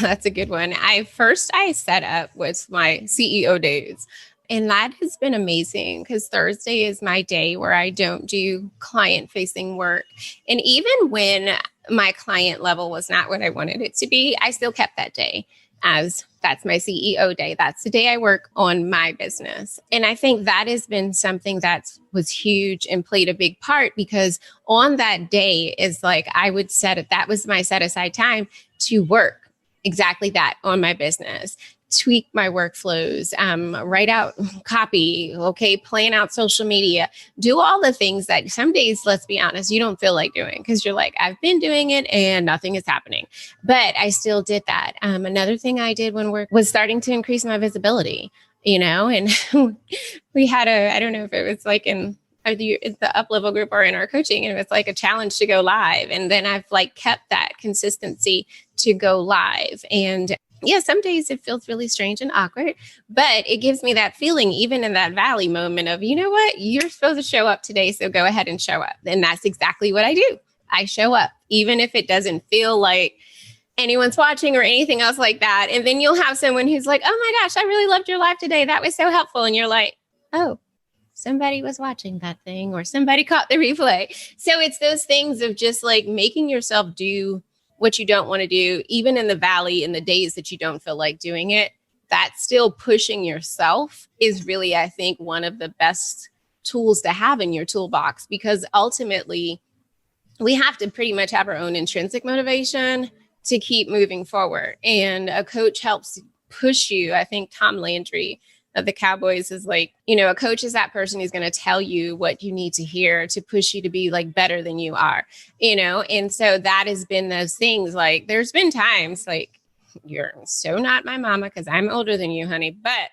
That's a good one. I set up with my CEO days. And that has been amazing because Thursday is my day where I don't do client facing work. And even when my client level was not what I wanted it to be, I still kept that day as that's my CEO day. That's the day I work on my business. And I think that has been something that was huge and played a big part because on that day is like I would set it, that was my set aside time to work exactly that on my business, tweak my workflows, write out copy, okay, plan out social media, do all the things that some days, let's be honest, you don't feel like doing because you're like, I've been doing it and nothing is happening. But I still did that. Another thing I did when work was starting to increase my visibility, and we had I don't know if it was like the up level group or in our coaching, and it was like a challenge to go live. And then I've like kept that consistency to go live. And yeah, some days it feels really strange and awkward, but it gives me that feeling, even in that valley moment of, you know what, you're supposed to show up today. So go ahead and show up. And that's exactly what I do. I show up, even if it doesn't feel like anyone's watching or anything else like that. And then you'll have someone who's like, oh my gosh, I really loved your live today. That was so helpful. And you're like, oh, somebody was watching that thing or somebody caught the replay. So it's those things of just like making yourself do what you don't want to do, even in the valley, in the days that you don't feel like doing it. That still pushing yourself is really, I think, one of the best tools to have in your toolbox, because ultimately we have to pretty much have our own intrinsic motivation to keep moving forward. And a coach helps push you. I think Tom Landry of the Cowboys is like, a coach is that person who's going to tell you what you need to hear to push you to be like better than you are, And so that has been those things. Like there's been times like, you're so not my mama because I'm older than you, honey. But